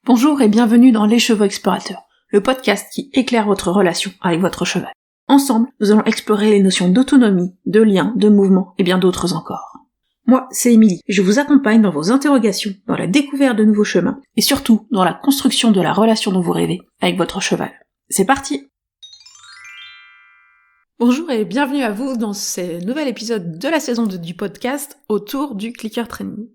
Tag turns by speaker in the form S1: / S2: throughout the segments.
S1: Bonjour et bienvenue dans Les Chevaux Explorateurs, le podcast qui éclaire votre relation avec votre cheval. Ensemble, nous allons explorer les notions d'autonomie, de lien, de mouvement et bien d'autres encore. Moi, c'est Émilie, et je vous accompagne dans vos interrogations, dans la découverte de nouveaux chemins, et surtout dans la construction de la relation dont vous rêvez avec votre cheval. C'est parti! Bonjour et bienvenue à vous dans ce nouvel épisode de la saison 2 du podcast autour du clicker training.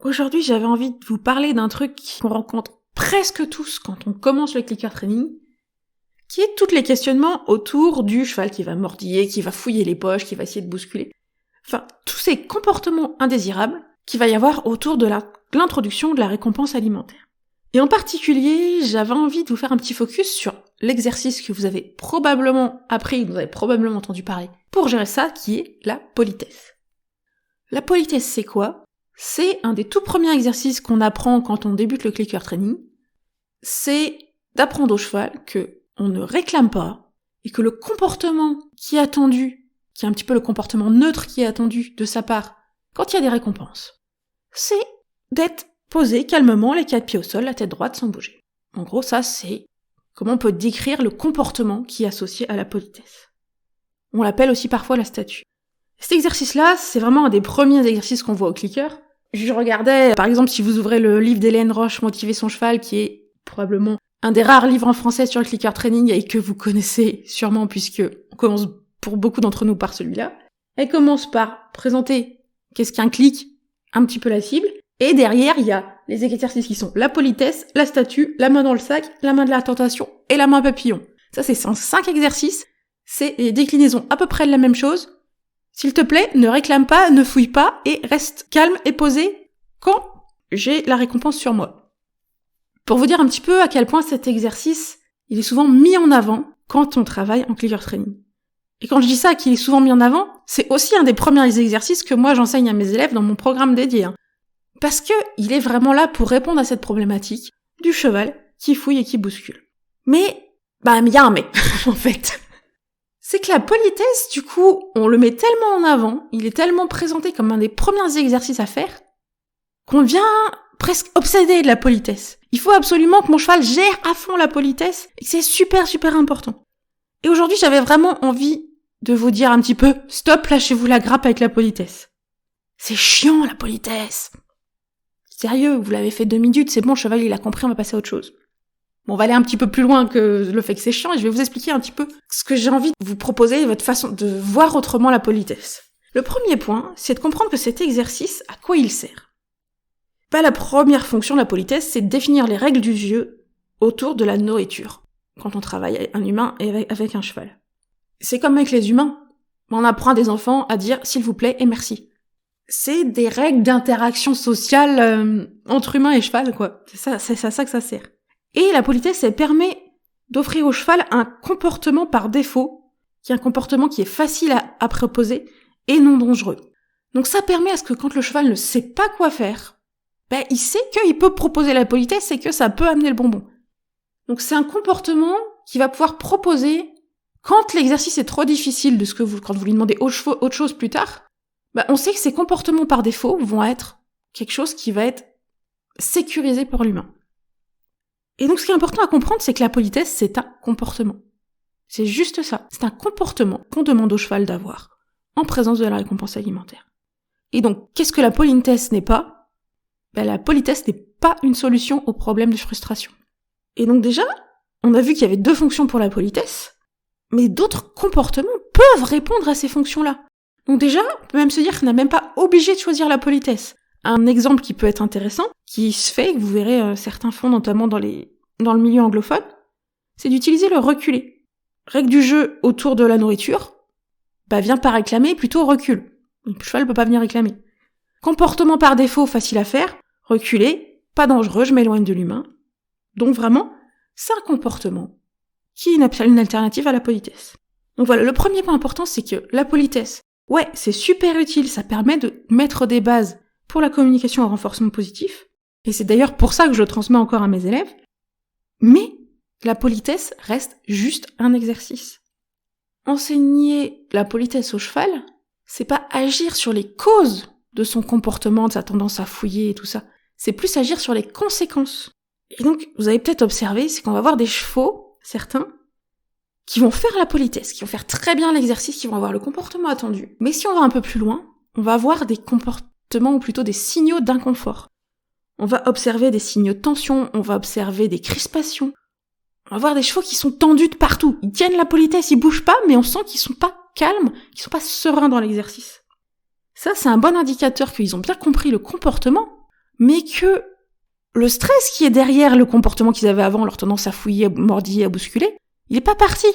S1: Aujourd'hui, j'avais envie de vous parler d'un truc qu'on rencontre presque tous quand on commence le clicker training, qui est tous les questionnements autour du cheval qui va mordiller, qui va fouiller les poches, qui va essayer de bousculer. Enfin, tous ces comportements indésirables qu'il va y avoir autour de l'introduction de la récompense alimentaire. Et en particulier, j'avais envie de vous faire un petit focus sur l'exercice que vous avez probablement appris, vous avez probablement entendu parler, pour gérer ça, qui est la politesse. La politesse, c'est quoi ? C'est un des tout premiers exercices qu'on apprend quand on débute le clicker training. C'est d'apprendre au cheval que on ne réclame pas et que le comportement qui est attendu, qui est un petit peu le comportement neutre qui est attendu de sa part quand il y a des récompenses, c'est d'être posé calmement, les 4 pieds au sol, la tête droite sans bouger. En gros, ça c'est comment on peut décrire le comportement qui est associé à la politesse. On l'appelle aussi parfois la statue. Cet exercice-là, c'est vraiment un des premiers exercices qu'on voit au clicker. Je regardais, par exemple, si vous ouvrez le livre d'Hélène Roche, Motiver son cheval, qui est probablement un des rares livres en français sur le clicker training et que vous connaissez sûrement puisque on commence pour beaucoup d'entre nous par celui-là. Elle commence par présenter qu'est-ce qu'un clic, un petit peu la cible, et derrière, il y a les exercices qui sont la politesse, la statue, la main dans le sac, la main de la tentation et la main papillon. Ça, c'est 5 exercices, c'est des déclinaisons à peu près de la même chose. S'il te plaît, ne réclame pas, ne fouille pas, et reste calme et posé quand j'ai la récompense sur moi. Pour vous dire un petit peu à quel point cet exercice, il est souvent mis en avant quand on travaille en clicker training. Et quand je dis ça, qu'il est souvent mis en avant, c'est aussi un des premiers exercices que moi j'enseigne à mes élèves dans mon programme dédié. Parce que il est vraiment là pour répondre à cette problématique du cheval qui fouille et qui bouscule. Mais, il y a un mais, en fait. C'est que la politesse, du coup, on le met tellement en avant, il est tellement présenté comme un des premiers exercices à faire, qu'on devient presque obsédé de la politesse. Il faut absolument que mon cheval gère à fond la politesse, et que c'est super important. Et aujourd'hui, j'avais vraiment envie de vous dire un petit peu, stop, lâchez-vous la grappe avec la politesse. C'est chiant, la politesse. Sérieux, vous l'avez fait 2 minutes, c'est bon, le cheval, il a compris, on va passer à autre chose. Bon, on va aller un petit peu plus loin que le fait que c'est chiant et je vais vous expliquer un petit peu ce que j'ai envie de vous proposer, votre façon de voir autrement la politesse. Le premier point, c'est de comprendre que cet exercice, à quoi il sert. La première fonction de la politesse, c'est de définir les règles du jeu autour de la nourriture, quand on travaille avec un humain et avec un cheval. C'est comme avec les humains. On apprend à des enfants à dire « s'il vous plaît » et « merci ». C'est des règles d'interaction sociale entre humain et cheval, quoi. C'est à ça que ça sert. Et la politesse, elle permet d'offrir au cheval un comportement par défaut, qui est un comportement qui est facile à proposer et non dangereux. Donc ça permet à ce que quand le cheval ne sait pas quoi faire, il sait qu'il peut proposer la politesse et que ça peut amener le bonbon. Donc c'est un comportement qui va pouvoir proposer, quand l'exercice est trop difficile quand vous lui demandez autre chose plus tard, on sait que ces comportements par défaut vont être quelque chose qui va être sécurisé pour l'humain. Et donc ce qui est important à comprendre, c'est que la politesse, c'est un comportement. C'est juste ça. C'est un comportement qu'on demande au cheval d'avoir en présence de la récompense alimentaire. Et donc, qu'est-ce que la politesse n'est pas ? La politesse n'est pas une solution au problème de frustration. Et donc déjà, on a vu qu'il y avait 2 fonctions pour la politesse, mais d'autres comportements peuvent répondre à ces fonctions-là. Donc déjà, on peut même se dire qu'on n'est même pas obligé de choisir la politesse. Un exemple qui peut être intéressant, qui se fait, que vous verrez certains font notamment dans le milieu anglophone, c'est d'utiliser le reculer. Règle du jeu autour de la nourriture, viens pas réclamer, plutôt recule. Le cheval peut pas venir réclamer. Comportement par défaut facile à faire, reculer, pas dangereux, je m'éloigne de l'humain. Donc vraiment, c'est un comportement qui est une alternative à la politesse. Donc voilà, le premier point important, c'est que la politesse, c'est super utile, ça permet de mettre des bases pour la communication au renforcement positif, et c'est d'ailleurs pour ça que je le transmets encore à mes élèves, mais la politesse reste juste un exercice. Enseigner la politesse au cheval, c'est pas agir sur les causes de son comportement, de sa tendance à fouiller et tout ça, c'est plus agir sur les conséquences. Et donc, vous avez peut-être observé, c'est qu'on va voir des chevaux, certains, qui vont faire la politesse, qui vont faire très bien l'exercice, qui vont avoir le comportement attendu. Mais si on va un peu plus loin, on va avoir des comportements, ou plutôt des signaux d'inconfort. On va observer des signaux de tension, on va observer des crispations. On va voir des chevaux qui sont tendus de partout. Ils tiennent la politesse, ils bougent pas, mais on sent qu'ils sont pas calmes, qu'ils sont pas sereins dans l'exercice. Ça, c'est un bon indicateur qu'ils ont bien compris le comportement, mais que le stress qui est derrière le comportement qu'ils avaient avant, leur tendance à fouiller, à mordiller, à bousculer, il est pas parti.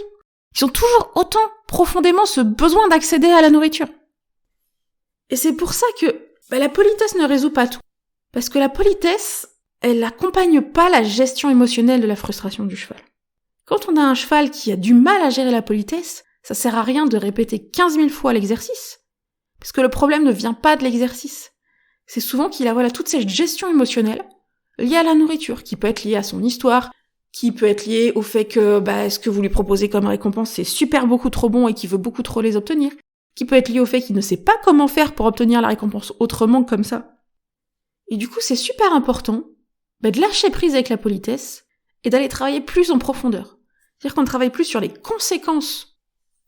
S1: Ils ont toujours autant profondément ce besoin d'accéder à la nourriture. Et c'est pour ça que la politesse ne résout pas tout. Parce que la politesse, elle n'accompagne pas la gestion émotionnelle de la frustration du cheval. Quand on a un cheval qui a du mal à gérer la politesse, ça sert à rien de répéter 15 000 fois l'exercice. Parce que le problème ne vient pas de l'exercice. C'est souvent qu'il a toute cette gestion émotionnelle liée à la nourriture, qui peut être liée à son histoire, qui peut être liée au fait que ce que vous lui proposez comme récompense, c'est super beaucoup trop bon et qu'il veut beaucoup trop les obtenir, qui peut être liée au fait qu'il ne sait pas comment faire pour obtenir la récompense autrement comme ça. Et du coup, c'est super important de lâcher prise avec la politesse et d'aller travailler plus en profondeur. C'est-à-dire qu'on travaille plus sur les conséquences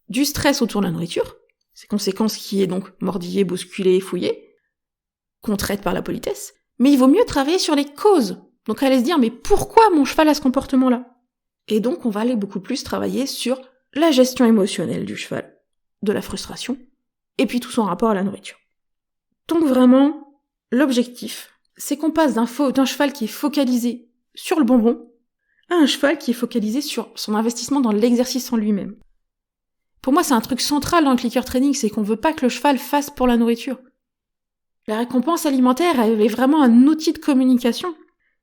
S1: du stress autour de la nourriture, ces conséquences qui est donc mordiller, bousculer, fouiller, qu'on traite par la politesse, mais il vaut mieux travailler sur les causes. Donc aller se dire, mais pourquoi mon cheval a ce comportement-là ? Et donc on va aller beaucoup plus travailler sur la gestion émotionnelle du cheval, de la frustration, et puis tout son rapport à la nourriture. Donc vraiment, l'objectif, c'est qu'on passe d'un cheval qui est focalisé sur le bonbon à un cheval qui est focalisé sur son investissement dans l'exercice en lui-même. Pour moi, c'est un truc central dans le clicker training, c'est qu'on veut pas que le cheval fasse pour la nourriture. La récompense alimentaire, elle est vraiment un outil de communication.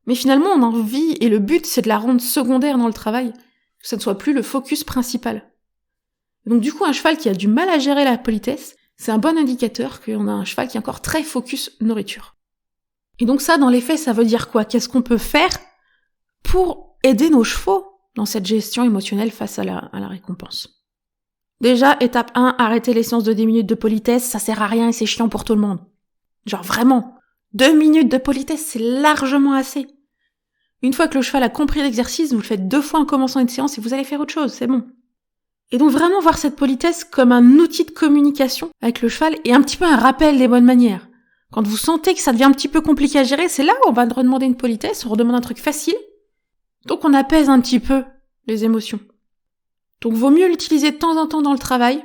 S1: Mais finalement, on a envie, et le but, c'est de la rendre secondaire dans le travail, que ça ne soit plus le focus principal. Donc du coup, un cheval qui a du mal à gérer la politesse, c'est un bon indicateur qu'on a un cheval qui est encore très focus nourriture. Et donc ça, dans les faits, ça veut dire quoi ? Qu'est-ce qu'on peut faire pour aider nos chevaux dans cette gestion émotionnelle face à la récompense ? Déjà, étape 1, arrêter les séances de 10 minutes de politesse, ça sert à rien et c'est chiant pour tout le monde. Genre vraiment, 2 minutes de politesse, c'est largement assez. Une fois que le cheval a compris l'exercice, vous le faites 2 fois en commençant une séance et vous allez faire autre chose, c'est bon. Et donc vraiment voir cette politesse comme un outil de communication avec le cheval et un petit peu un rappel des bonnes manières. Quand vous sentez que ça devient un petit peu compliqué à gérer, c'est là où on va redemander une politesse, on redemande un truc facile. Donc on apaise un petit peu les émotions. Donc vaut mieux l'utiliser de temps en temps dans le travail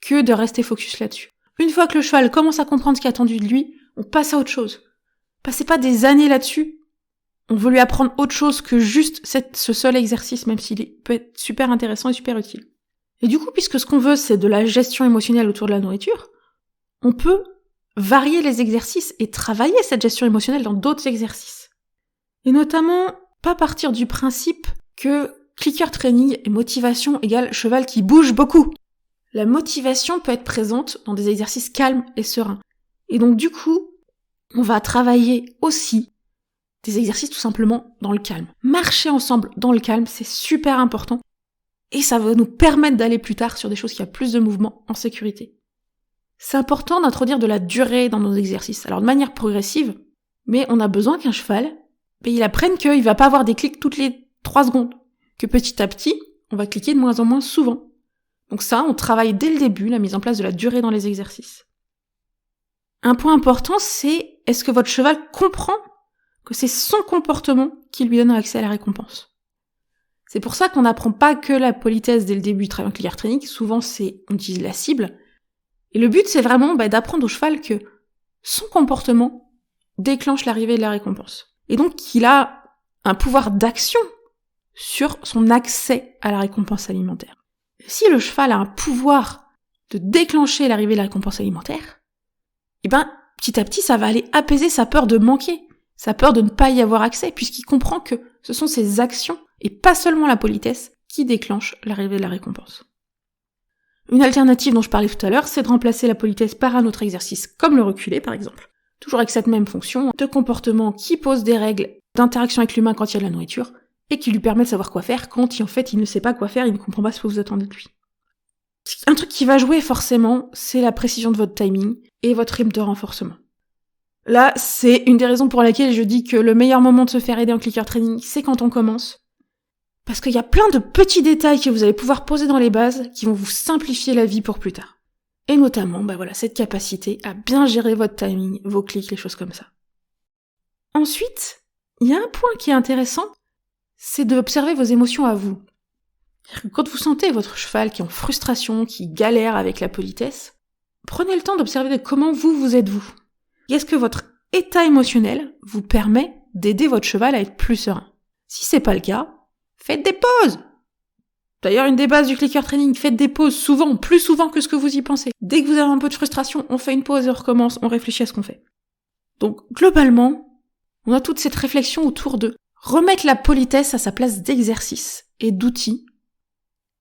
S1: que de rester focus là-dessus. Une fois que le cheval commence à comprendre ce qui est attendu de lui, on passe à autre chose. Passez pas des années là-dessus. On veut lui apprendre autre chose que juste ce seul exercice, même s'il peut être super intéressant et super utile. Et du coup, puisque ce qu'on veut, c'est de la gestion émotionnelle autour de la nourriture, on peut varier les exercices et travailler cette gestion émotionnelle dans d'autres exercices. Et notamment, pas partir du principe que clicker training et motivation égale cheval qui bouge beaucoup. La motivation peut être présente dans des exercices calmes et sereins. Et donc du coup, on va travailler aussi des exercices tout simplement dans le calme. Marcher ensemble dans le calme, c'est super important. Et ça va nous permettre d'aller plus tard sur des choses qui ont plus de mouvement en sécurité. C'est important d'introduire de la durée dans nos exercices. Alors de manière progressive, mais on a besoin qu'un cheval, il apprenne qu'il va pas avoir des clics toutes les 3 secondes. Que petit à petit, on va cliquer de moins en moins souvent. Donc ça, on travaille dès le début la mise en place de la durée dans les exercices. Un point important, c'est est-ce que votre cheval comprend que c'est son comportement qui lui donne accès à la récompense. C'est pour ça qu'on n'apprend pas que la politesse dès le début du travail en clicker training, souvent on utilise la cible. Et le but, c'est vraiment d'apprendre au cheval que son comportement déclenche l'arrivée de la récompense. Et donc qu'il a un pouvoir d'action sur son accès à la récompense alimentaire. Si le cheval a un pouvoir de déclencher l'arrivée de la récompense alimentaire, petit à petit, ça va aller apaiser sa peur de manquer, sa peur de ne pas y avoir accès, puisqu'il comprend que ce sont ses actions, et pas seulement la politesse, qui déclenchent l'arrivée de la récompense. Une alternative dont je parlais tout à l'heure, c'est de remplacer la politesse par un autre exercice, comme le reculer par exemple. Toujours avec cette même fonction de comportement qui pose des règles d'interaction avec l'humain quand il y a de la nourriture, et qui lui permet de savoir quoi faire quand il ne sait pas quoi faire, il ne comprend pas ce que vous attendez de lui. Un truc qui va jouer forcément, c'est la précision de votre timing et votre rythme de renforcement. Là, c'est une des raisons pour laquelle je dis que le meilleur moment de se faire aider en clicker training, c'est quand on commence. Parce qu'il y a plein de petits détails que vous allez pouvoir poser dans les bases qui vont vous simplifier la vie pour plus tard. Et notamment, cette capacité à bien gérer votre timing, vos clics, les choses comme ça. Ensuite, il y a un point qui est intéressant, c'est d'observer vos émotions à vous. Quand vous sentez votre cheval qui est en frustration, qui galère avec la politesse, prenez le temps d'observer comment vous êtes vous. Est-ce que votre état émotionnel vous permet d'aider votre cheval à être plus serein? Si c'est pas le cas, faites des pauses! D'ailleurs, une des bases du clicker training, faites des pauses souvent, plus souvent que ce que vous y pensez. Dès que vous avez un peu de frustration, on fait une pause et on recommence, on réfléchit à ce qu'on fait. Donc, globalement, on a toute cette réflexion autour de remettre la politesse à sa place d'exercice et d'outil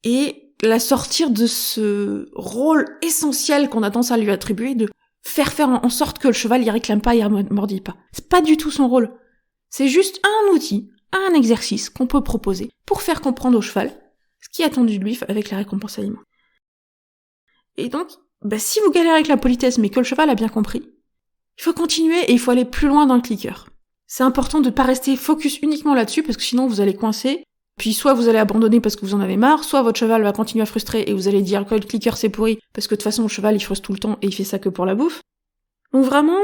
S1: et la sortir de ce rôle essentiel qu'on a tendance à lui attribuer de faire en sorte que le cheval il réclame pas, il mordille pas. C'est pas du tout son rôle. C'est juste un outil, un exercice qu'on peut proposer pour faire comprendre au cheval ce qui est attendu de lui avec la récompense alimentaire. Et donc, si vous galérez avec la politesse mais que le cheval a bien compris, il faut continuer et il faut aller plus loin dans le clicker. C'est important de pas rester focus uniquement là-dessus parce que sinon vous allez coincer, puis soit vous allez abandonner parce que vous en avez marre, soit votre cheval va continuer à frustrer et vous allez dire que le clicker c'est pourri parce que de toute façon le cheval il frustre tout le temps et il fait ça que pour la bouffe. Donc vraiment,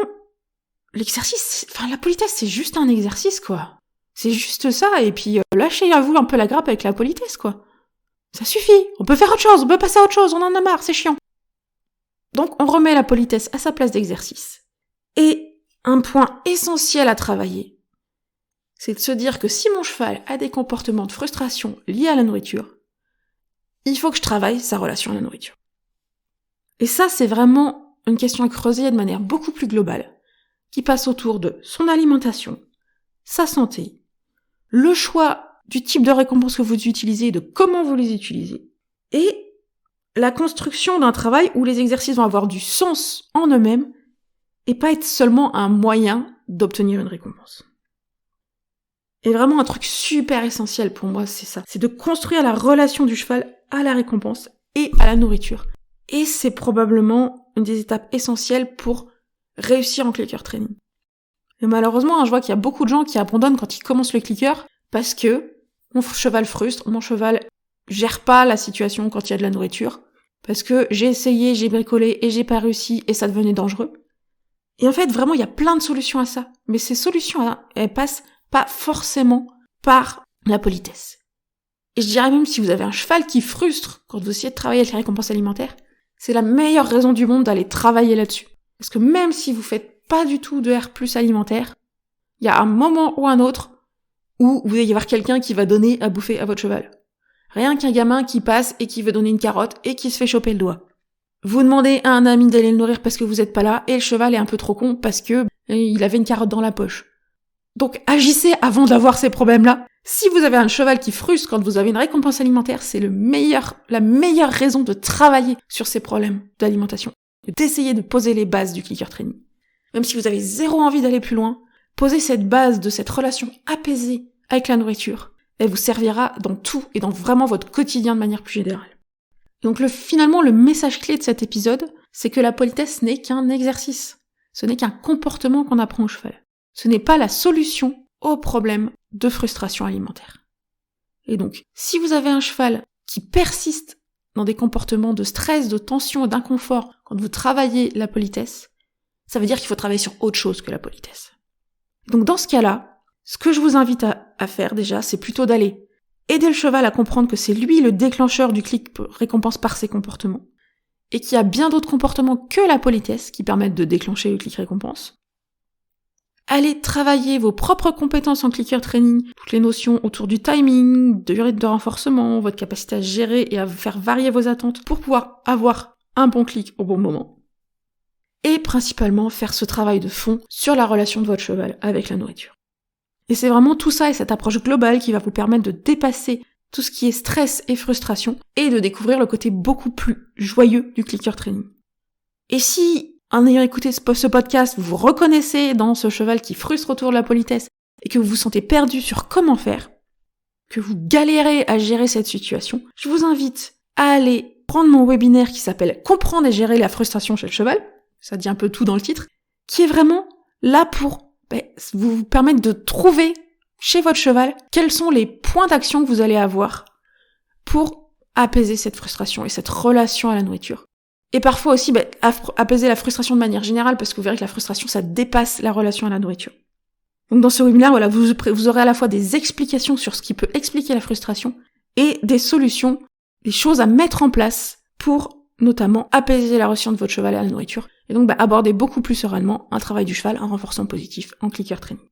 S1: l'exercice, la politesse c'est juste un exercice quoi. C'est juste ça et puis lâchez à vous un peu la grappe avec la politesse quoi. Ça suffit, on peut faire autre chose, on peut passer à autre chose, on en a marre, c'est chiant. Donc on remet la politesse à sa place d'exercice. Et un point essentiel à travailler, c'est de se dire que si mon cheval a des comportements de frustration liés à la nourriture, il faut que je travaille sa relation à la nourriture. Et ça, c'est vraiment une question à creuser de manière beaucoup plus globale, qui passe autour de son alimentation, sa santé, le choix du type de récompense que vous utilisez et de comment vous les utilisez, et la construction d'un travail où les exercices vont avoir du sens en eux-mêmes et pas être seulement un moyen d'obtenir une récompense. Et vraiment un truc super essentiel pour moi, c'est ça. C'est de construire la relation du cheval à la récompense et à la nourriture. Et c'est probablement une des étapes essentielles pour réussir en clicker training. Et malheureusement, je vois qu'il y a beaucoup de gens qui abandonnent quand ils commencent le clicker parce que mon cheval frustre, mon cheval gère pas la situation quand il y a de la nourriture, parce que j'ai essayé, j'ai bricolé et j'ai pas réussi et ça devenait dangereux. Et en fait, vraiment, il y a plein de solutions à ça. Mais ces solutions, elles passent pas forcément par la politesse. Et je dirais même si vous avez un cheval qui frustre quand vous essayez de travailler avec les récompenses alimentaires, c'est la meilleure raison du monde d'aller travailler là-dessus. Parce que même si vous faites pas du tout de R+ alimentaire, il y a un moment ou un autre où vous allez y avoir quelqu'un qui va donner à bouffer à votre cheval. Rien qu'un gamin qui passe et qui veut donner une carotte et qui se fait choper le doigt. Vous demandez à un ami d'aller le nourrir parce que vous êtes pas là et le cheval est un peu trop con parce que il avait une carotte dans la poche. Donc agissez avant d'avoir ces problèmes-là. Si vous avez un cheval qui frustre quand vous avez une récompense alimentaire, c'est la meilleure raison de travailler sur ces problèmes d'alimentation. D'essayer de poser les bases du clicker training. Même si vous avez zéro envie d'aller plus loin, posez cette base de cette relation apaisée avec la nourriture. Elle vous servira dans tout et dans vraiment votre quotidien de manière plus générale. Donc finalement, le message clé de cet épisode, c'est que la politesse n'est qu'un exercice. Ce n'est qu'un comportement qu'on apprend au cheval. Ce n'est pas la solution au problème de frustration alimentaire. Et donc, si vous avez un cheval qui persiste dans des comportements de stress, de tension et d'inconfort quand vous travaillez la politesse, ça veut dire qu'il faut travailler sur autre chose que la politesse. Donc dans ce cas-là, ce que je vous invite à faire déjà, c'est plutôt d'aller aider le cheval à comprendre que c'est lui le déclencheur du clic récompense par ses comportements, et qu'il y a bien d'autres comportements que la politesse qui permettent de déclencher le clic récompense. Allez travailler vos propres compétences en clicker training, toutes les notions autour du timing, de rythme de renforcement, votre capacité à gérer et à faire varier vos attentes pour pouvoir avoir un bon clic au bon moment. Et principalement faire ce travail de fond sur la relation de votre cheval avec la nourriture. Et c'est vraiment tout ça et cette approche globale qui va vous permettre de dépasser tout ce qui est stress et frustration et de découvrir le côté beaucoup plus joyeux du clicker training. Et si, en ayant écouté ce podcast, vous vous reconnaissez dans ce cheval qui frustre autour de la politesse et que vous vous sentez perdu sur comment faire, que vous galérez à gérer cette situation, je vous invite à aller prendre mon webinaire qui s'appelle « Comprendre et gérer la frustration chez le cheval », ça dit un peu tout dans le titre, qui est vraiment là pour vous permettre de trouver chez votre cheval quels sont les points d'action que vous allez avoir pour apaiser cette frustration et cette relation à la nourriture. Et parfois aussi apaiser la frustration de manière générale, parce que vous verrez que la frustration, ça dépasse la relation à la nourriture. Donc dans ce webinaire, voilà, vous aurez à la fois des explications sur ce qui peut expliquer la frustration et des solutions, des choses à mettre en place pour notamment apaiser la relation de votre cheval à la nourriture, et donc aborder beaucoup plus sereinement un travail du cheval, un renforcement positif en clicker training.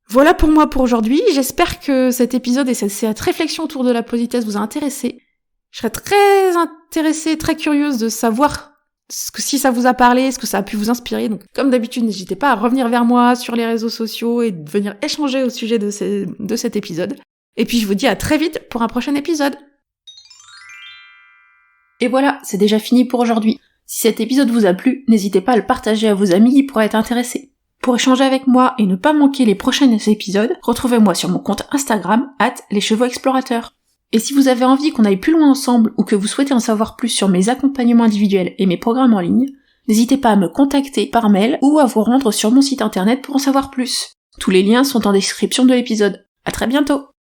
S1: Voilà pour moi pour aujourd'hui, j'espère que cet épisode et cette réflexion autour de la politesse vous a intéressé. Je serais très intéressée, très curieuse de savoir si ça vous a parlé, ce que ça a pu vous inspirer. Donc, comme d'habitude, n'hésitez pas à revenir vers moi sur les réseaux sociaux et de venir échanger au sujet de cet épisode. Et puis, je vous dis à très vite pour un prochain épisode. Et voilà, c'est déjà fini pour aujourd'hui. Si cet épisode vous a plu, n'hésitez pas à le partager à vos amis qui pourraient être intéressés. Pour échanger avec moi et ne pas manquer les prochains épisodes, retrouvez-moi sur mon compte Instagram @leszhevautexplorateurs. Et si vous avez envie qu'on aille plus loin ensemble ou que vous souhaitez en savoir plus sur mes accompagnements individuels et mes programmes en ligne, n'hésitez pas à me contacter par mail ou à vous rendre sur mon site internet pour en savoir plus. Tous les liens sont en description de l'épisode. À très bientôt!